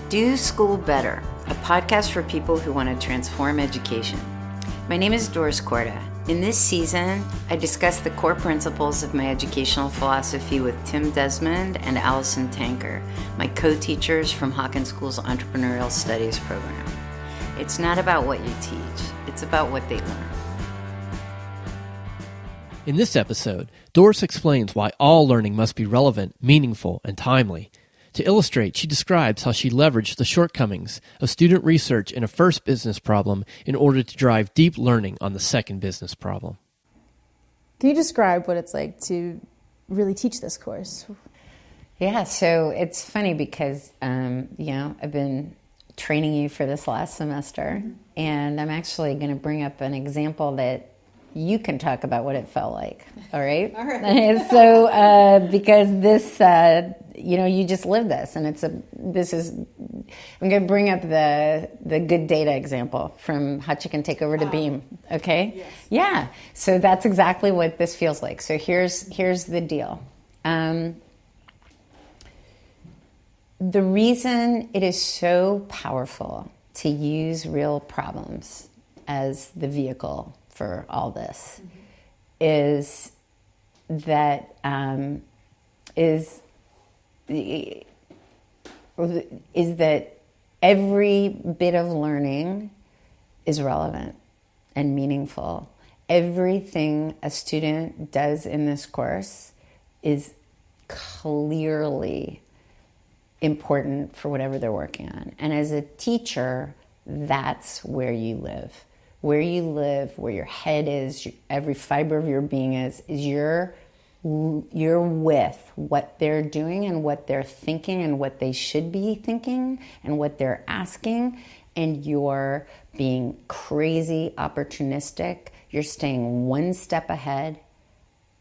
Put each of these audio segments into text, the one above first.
Do School Better, a podcast for people who want to transform education. My name is Doris. In this season, I discuss the core principles of my educational philosophy with Tim Desmond and Allison Tanker, my co-teachers from Hawken School's Entrepreneurial Studies program. It's not about what you teach, it's about what they learn. In this episode, Doris explains why all learning must be relevant, meaningful, and timely. To illustrate, she describes how she leveraged the shortcomings of student research in a first business problem in order to drive deep learning on the second business problem. Can you describe what it's like to really teach this course? Yeah, so it's funny because, I've been training you for this last semester, and I'm actually going to bring up an example that you can talk about what it felt like, all right? All right. So, because this, you just lived this, and I'm going to bring up the good data example from Hot Chicken Takeover to Beam, okay? Yes. Yeah, so that's exactly what this feels like. So here's the deal. The reason it is so powerful to use real problems as the vehicle for all this is that every bit of learning is relevant and meaningful. Everything a student does in this course is clearly important for whatever they're working on. And as a teacher, that's where you live. Where you live, where your head is, every fiber of your being is you're with what they're doing and what they're thinking and what they should be thinking and what they're asking, and you're being crazy opportunistic. You're staying one step ahead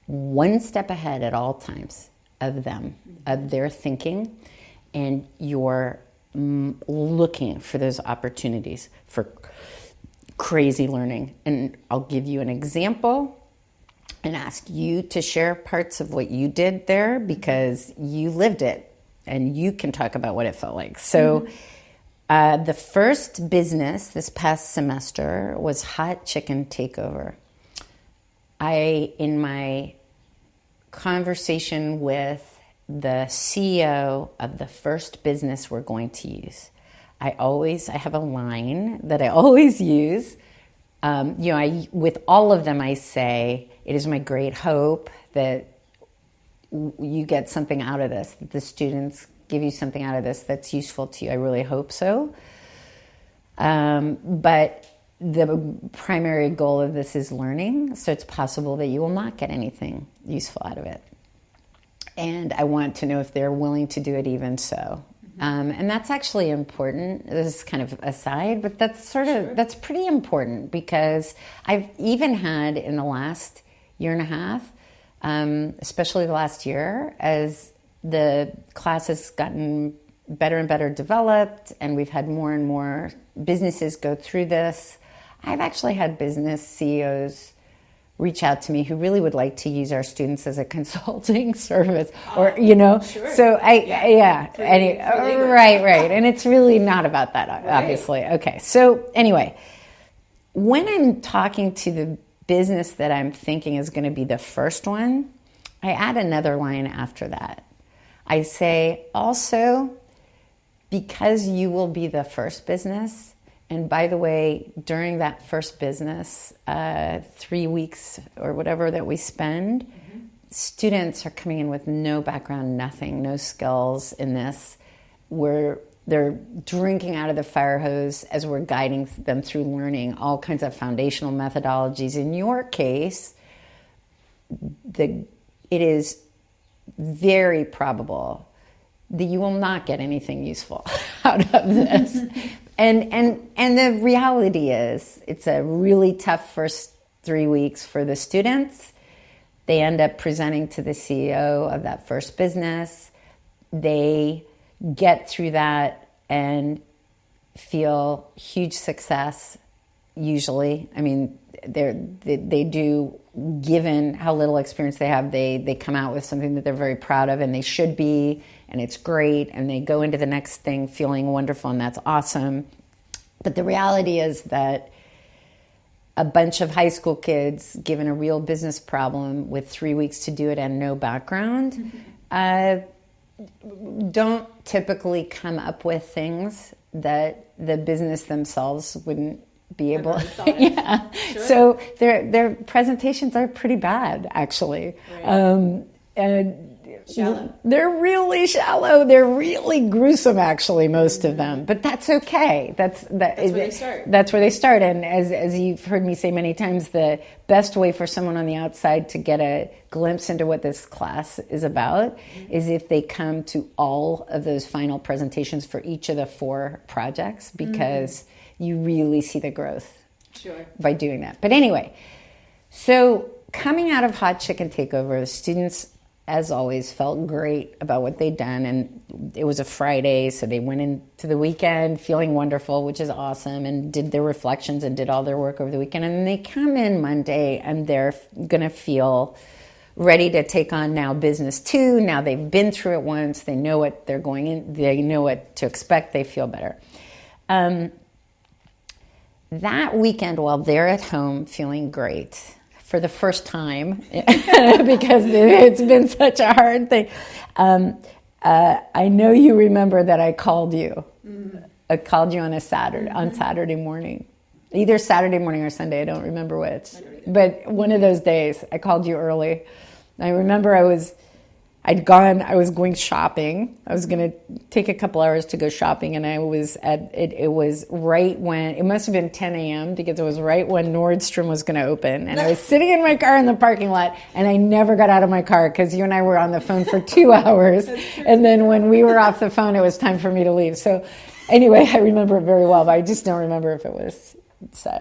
at all times of them, of their thinking, and you're looking for those opportunities for crazy learning. And I'll give you an example and ask you to share parts of what you did there because you lived it and you can talk about what it felt like. So the first business this past semester was Hot Chicken Takeover. In my conversation with the CEO of the first business we're going to use, I have a line that I always use. With all of them, I say, it is my great hope that you get something out of this, that the students give you something out of this that's useful to you. I really hope so. But the primary goal of this is learning, so it's possible that you will not get anything useful out of it. And I want to know if they're willing to do it even so. And that's actually important. This is kind of aside, but that's that's pretty important because I've even had in the last year and a half, especially the last year, as the class has gotten better and better developed and we've had more and more businesses go through this, I've actually had business CEOs reach out to me who really would like to use our students as a consulting service or, sure. So right. And it's really not about that, obviously. Right. Okay. So anyway, when I'm talking to the business that I'm thinking is going to be the first one, I add another line after that. I say also, because you will be the first business, and by the way, during that first business, 3 weeks or whatever that we spend, students are coming in with no background, nothing, no skills in this. They're drinking out of the fire hose as we're guiding them through learning all kinds of foundational methodologies. In your case, it is very probable that you will not get anything useful out of this. And the reality is it's a really tough first 3 weeks for the students. They end up presenting to the CEO of that first business. They get through that and feel huge success usually. I mean, they do, given how little experience they have, they come out with something that they're very proud of, and they should be, and it's great, and they go into the next thing feeling wonderful, and that's awesome. But the reality is that a bunch of high school kids given a real business problem with 3 weeks to do it and no background don't typically come up with things that the business themselves wouldn't be able. Yeah. Sure. So their presentations are pretty bad, actually. Right. And shallow. They're really shallow. They're really gruesome, actually, most of them. But that's okay. That's where they start. That's where they start. And as you've heard me say many times, the best way for someone on the outside to get a glimpse into what this class is about is if they come to all of those final presentations for each of the 4 projects, because you really see the growth by doing that. But anyway, so coming out of Hot Chicken Takeover, the students, as always, felt great about what they'd done. And it was a Friday, so they went into the weekend feeling wonderful, which is awesome, and did their reflections and did all their work over the weekend. And then they come in Monday, and they're going to feel ready to take on now business 2. Now they've been through it once. They know what they're going in. They know what to expect. They feel better. That weekend, while they're at home feeling great, for the first time, because it's been such a hard thing. I know you remember that I called you. I called you on Saturday morning. Either Saturday morning or Sunday, I don't remember which. But one of those days, I called you early. I remember I was going shopping. I was going to take a couple hours to go shopping, and I was it was right when, it must have been 10 a.m. because it was right when Nordstrom was going to open. And I was sitting in my car in the parking lot, and I never got out of my car because you and I were on the phone for 2 hours. And then when we were off the phone, it was time for me to leave. So anyway, I remember it very well, but I just don't remember if it was,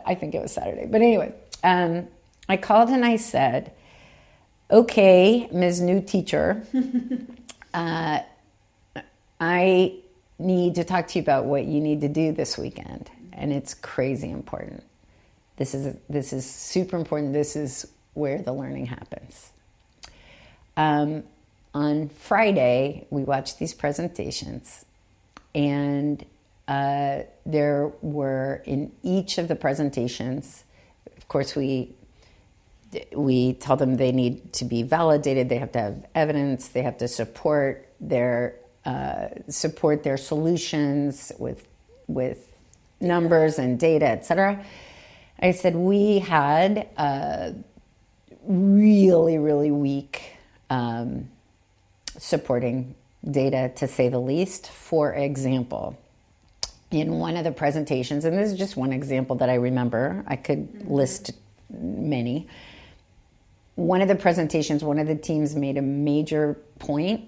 I think it was Saturday. But anyway, I called and I said, okay, Ms. New Teacher, I need to talk to you about what you need to do this weekend. And it's crazy important. This is super important. This is where the learning happens. On Friday, we watched these presentations, and there were, in each of the presentations, of course, we tell them they need to be validated, they have to have evidence, they have to support their solutions with numbers and data, etc. I said we had really, really weak supporting data, to say the least. For example, in one of the presentations, and this is just one example that I remember, I could list many. One of the presentations, one of the teams made a major point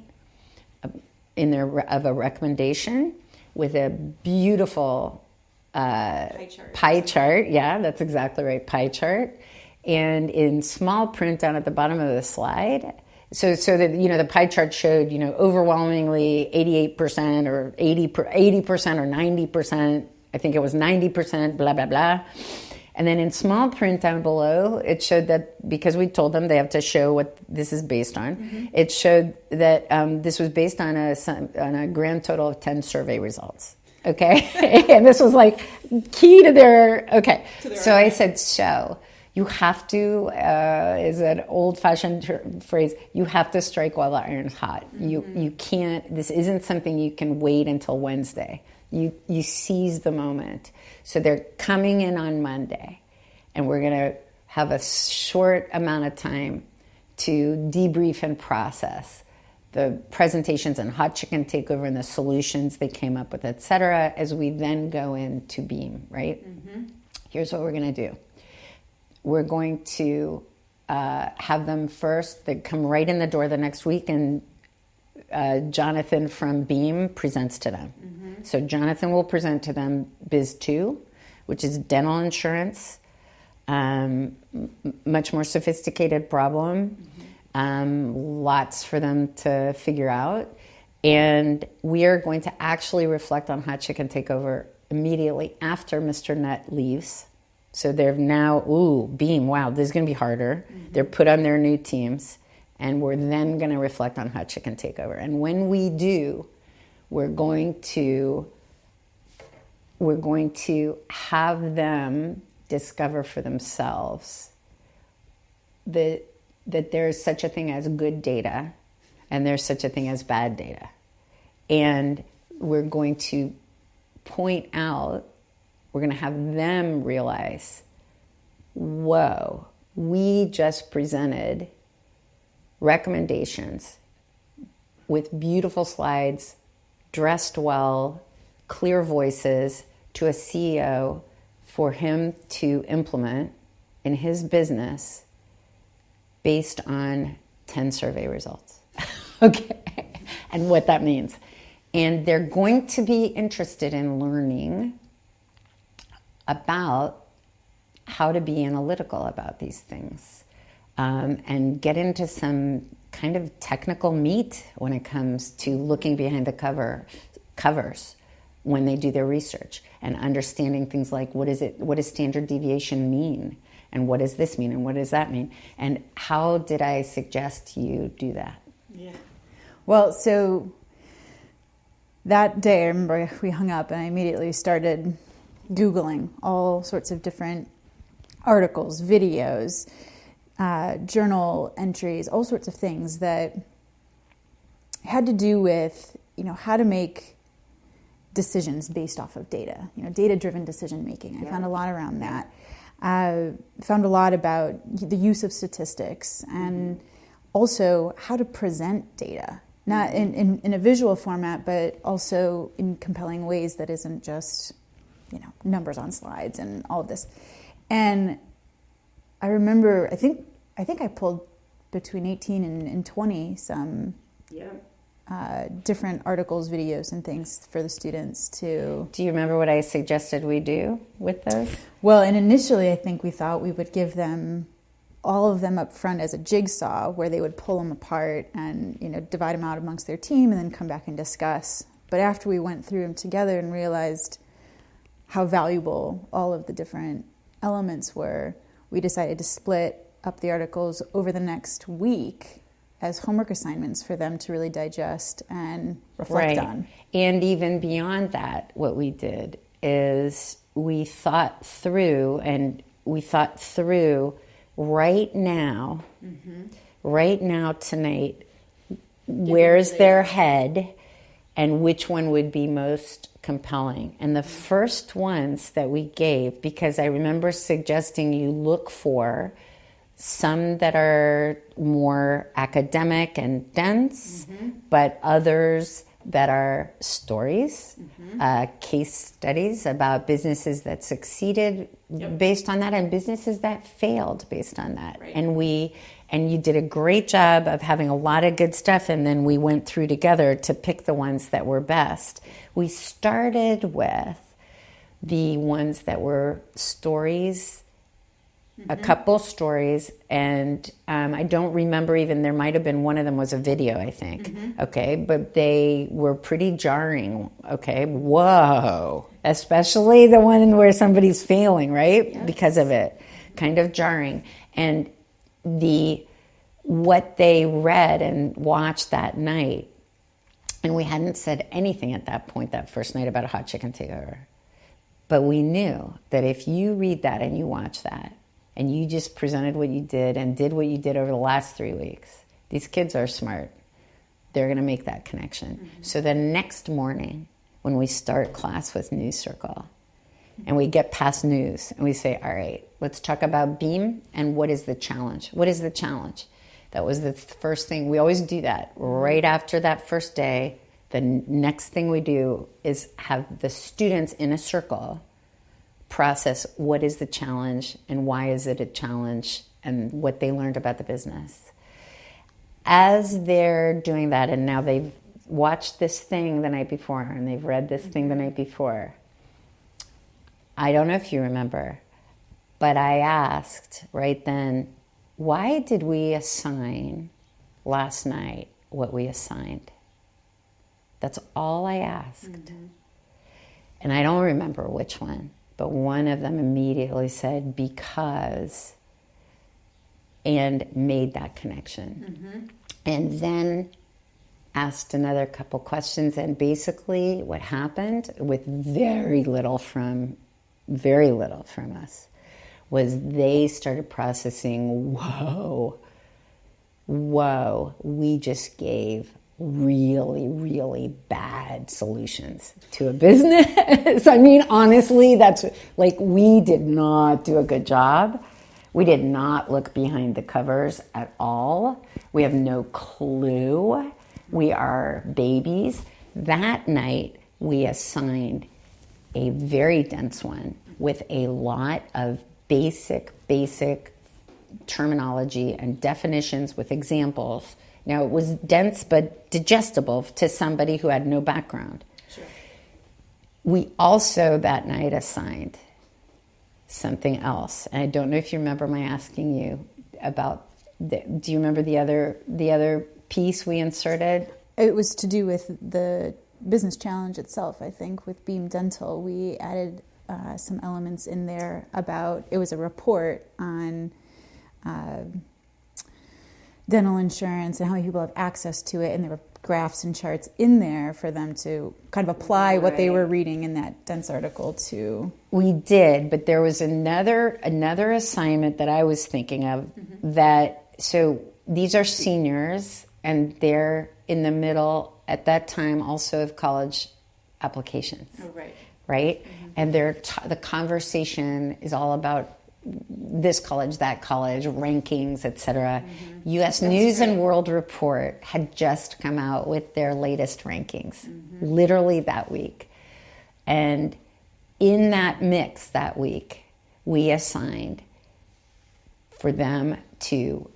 of a recommendation with a beautiful pie chart. Yeah, that's exactly right, pie chart. And in small print down at the bottom of the slide, so that, the pie chart showed, overwhelmingly 88% or 80% or 90%. I think it was 90%, blah, blah, blah. And then in small print down below, it showed that, because we told them they have to show what this is based on, it showed that this was based on a grand total of 10 survey results. Okay? And this was like key to their, okay. So I said, so you have to, is an old-fashioned phrase, you have to strike while the iron's hot. You can't, this isn't something you can wait until Wednesday. You seize the moment. So they're coming in on Monday, and we're going to have a short amount of time to debrief and process the presentations and Hot Chicken Takeover and the solutions they came up with, et cetera, as we then go into Beam, right? Here's what we're going to do. We're going to have them first, they come right in the door the next week, and Jonathan from Beam presents to them. So Jonathan will present to them Biz 2, which is dental insurance, much more sophisticated problem, lots for them to figure out. And we are going to actually reflect on Hot Chicken Takeover immediately after Mr. Nutt leaves. So they're now, Beam, wow, this is going to be harder. They're put on their new teams, and we're then going to reflect on Hot Chicken Takeover. And when we do, we're going to have them discover for themselves that there's such a thing as good data and there's such a thing as bad data. And we're going to point out, we're going to have them realize, whoa, we just presented recommendations with beautiful slides, dressed well, clear voices to a CEO for him to implement in his business based on 10 survey results. Okay, and what that means. And they're going to be interested in learning about how to be analytical about these things, and get into some kind of technical meat when it comes to looking behind the covers when they do their research and understanding things like what does standard deviation mean, and what does this mean, and what does that mean, and how did I suggest you do that? Yeah. Well, so that day, I remember we hung up and I immediately started Googling all sorts of different articles, videos, journal entries, all sorts of things that had to do with, how to make decisions based off of data, data-driven decision making. I found a lot around that. Found a lot about the use of statistics and also how to present data, not in a visual format, but also in compelling ways that isn't just, numbers on slides and all of this. And I remember, I think I pulled between 18 and 20 some different articles, videos, and things for the students to... Do you remember what I suggested we do with those? Well, and initially I think we thought we would give them all of them up front as a jigsaw where they would pull them apart and, divide them out amongst their team and then come back and discuss. But after we went through them together and realized how valuable all of the different elements were, we decided to split up the articles over the next week as homework assignments for them to really digest and reflect on. And even beyond that, what we did is we thought through right now, tonight, where's their head and which one would be most compelling. And the first ones that we gave, because I remember suggesting you look for some that are more academic and dense, but others that are stories, case studies about businesses that succeeded based on that and businesses that failed based on that. Right. And you did a great job of having a lot of good stuff, and then we went through together to pick the ones that were best. We started with the ones that were stories, a couple stories, and I don't remember even, there might have been one of them was a video, I think. Okay, but they were pretty jarring. Okay, whoa, especially the one where somebody's failing, right? Yes. Because of it, kind of jarring. And what they read and watched that night, and we hadn't said anything at that point that first night about a Hot Chicken Takeover, but we knew that if you read that and you watch that, and you just presented what you did and did what you did over the last 3 weeks, these kids are smart. They're going to make that connection. So the next morning, when we start class with News Circle, and we get past news, and we say, all right, let's talk about Beam, and what is the challenge? What is the challenge? That was the first thing. We always do that. Right after that first day, the next thing we do is have the students in a circle process what is the challenge and why is it a challenge and what they learned about the business. As they're doing that, and now they've watched this thing the night before and they've read this thing the night before, I don't know if you remember, but I asked right then, why did we assign last night what we assigned? That's all I asked. And I don't remember which one. but one of them immediately said, because, and made that connection. And then asked another couple questions, and basically what happened, with very little from us, was they started processing, whoa, we just gave really, really bad solutions to a business. I mean, honestly, that's like, we did not do a good job. We did not look behind the covers at all. We have no clue. We are babies. That night, we assigned a very dense one with a lot of basic terminology and definitions with examples. Now, it was dense but digestible to somebody who had no background. Sure. We also that night assigned something else. And I don't know if you remember my asking you about, do you remember the other piece we inserted? It was to do with the business challenge itself, I think, with Beam Dental. We added some elements in there about, it was a report on dental insurance and how many people have access to it, and there were graphs and charts in there for them to kind of apply what they were reading in that dense article to. We did, but there was another assignment that I was thinking of, that, so these are seniors, and they're in the middle at that time also of college applications. Oh, right. Right? And the conversation is all about this college, that college, rankings, etc. U.S. News and World Report had just come out with their latest rankings, literally that week. And in that mix that week, we assigned for them to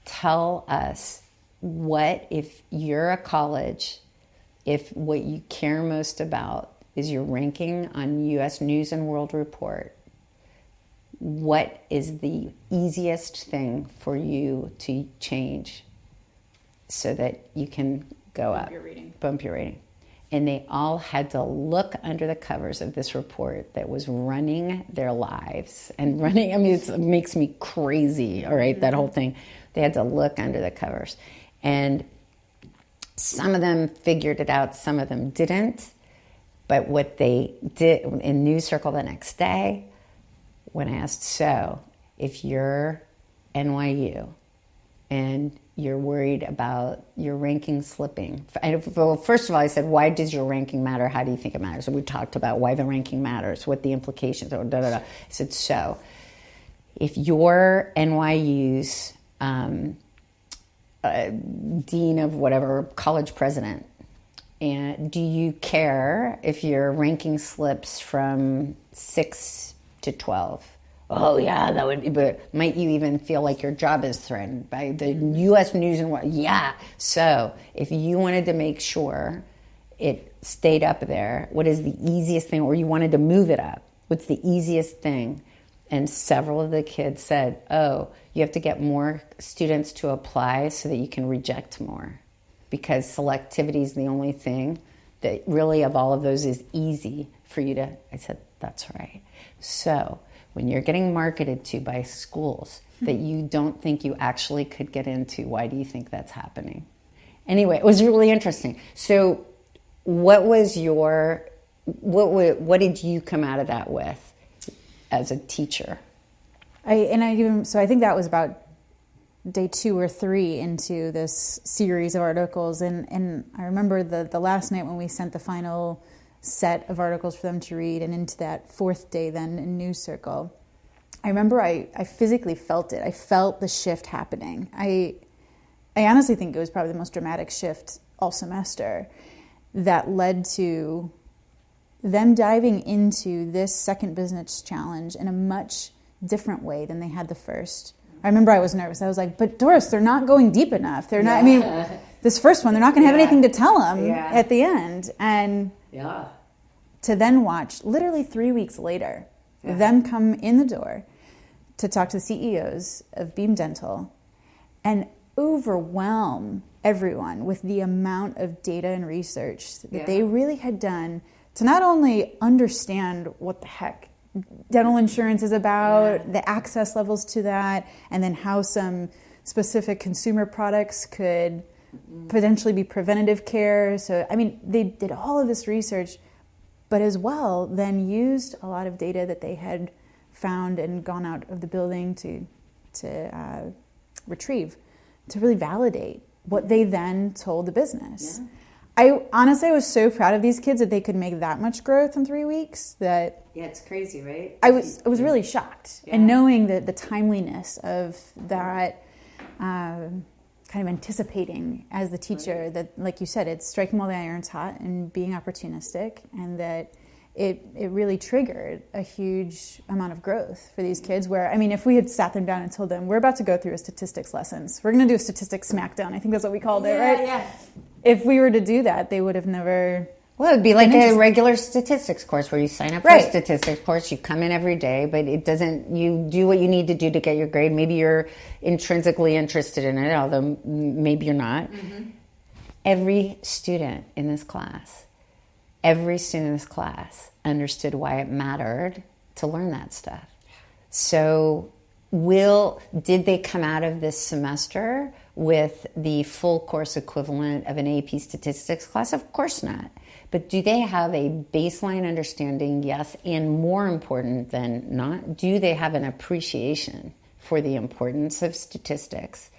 tell us what, if you're a college, if what you care most about is your ranking on U.S. News and World Report, what is the easiest thing for you to change so that you can go up, bump your rating. And they all had to look under the covers of this report that was running their lives and running, I mean, it makes me crazy, all right, that whole thing. They had to look under the covers. And some of them figured it out, some of them didn't. But what they did in News Circle the next day, when I asked, so if you're NYU and you're worried about your ranking slipping, well, first of all, I said, why does your ranking matter? How do you think it matters? So we talked about why the ranking matters, what the implications are, I said, so if you're NYU's dean of whatever, college president, and do you care if your ranking slips from 6 to 12? Oh yeah, that would be, but might you even feel like your job is threatened by the U.S. News and World? Yeah. So if you wanted to make sure it stayed up there, what is the easiest thing, or you wanted to move it up, what's the easiest thing? And several of the kids said, oh, you have to get more students to apply so that you can reject more, because selectivity is the only thing that really of all of those is easy for you to. I said, that's right. So when you're getting marketed to by schools that you don't think you actually could get into, why do you think that's happening? Anyway, it was really interesting. So what was what did you come out of that with as a teacher? I think that was about day 2 or 3 into this series of articles, and I remember the last night when we sent the final set of articles for them to read, and into that 4th day then in News Circle, I remember I physically felt it. I felt the shift happening. I honestly think it was probably the most dramatic shift all semester that led to them diving into this second business challenge in a much different way than they had the first. I remember I was nervous. I was like, but Doris, they're not going deep enough. They're not, I mean, this first one, they're not going to have anything to tell them at the end. And to then watch, literally 3 weeks later, them come in the door to talk to the CEOs of Beam Dental and overwhelm everyone with the amount of data and research that they really had done to not only understand what the heck dental insurance is about, the access levels to that, and then how some specific consumer products could potentially be preventative care. So, I mean, they did all of this research, but as well then used a lot of data that they had found and gone out of the building to retrieve to really validate what they then told the business. I honestly was so proud of these kids that they could make that much growth in 3 weeks. That it's crazy, right? I was really shocked, and knowing the timeliness of that, kind of anticipating as the teacher that, like you said, it's striking while the iron's hot and being opportunistic, and that it really triggered a huge amount of growth for these kids. Where, I mean, if we had sat them down and told them, we're about to go through a statistics lessons, we're going to do a statistics smackdown, I think that's what we called it, right? Yeah. If we were to do that, they would have never... Well, it'd be like a regular statistics course where you sign up for a statistics course, you come in every day, but it doesn't, you do what you need to do to get your grade. Maybe you're intrinsically interested in it, although maybe you're not. Mm-hmm. Every student in this class understood why it mattered to learn that stuff. So did they come out of this semester with the full course equivalent of an AP statistics class? Of course not. But do they have a baseline understanding? Yes. And more important than not, do they have an appreciation for the importance of statistics?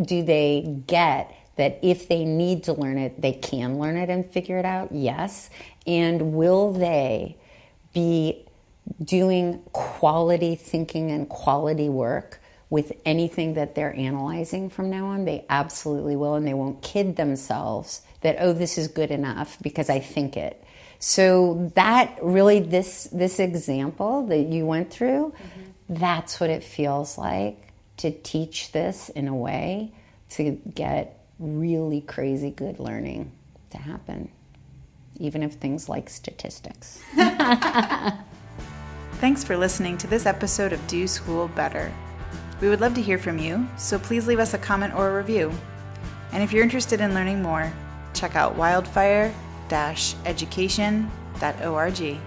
Do they get that if they need to learn it, they can learn it and figure it out? Yes. And will they be doing quality thinking and quality work with anything that they're analyzing from now on? They absolutely will, and they won't kid themselves that, oh, this is good enough because I think it. So that really, this example that you went through, that's what it feels like to teach this in a way to get really crazy good learning to happen, even if things like statistics. Thanks for listening to this episode of Do School Better. We would love to hear from you, so please leave us a comment or a review. And if you're interested in learning more, check out wildfire-education.org.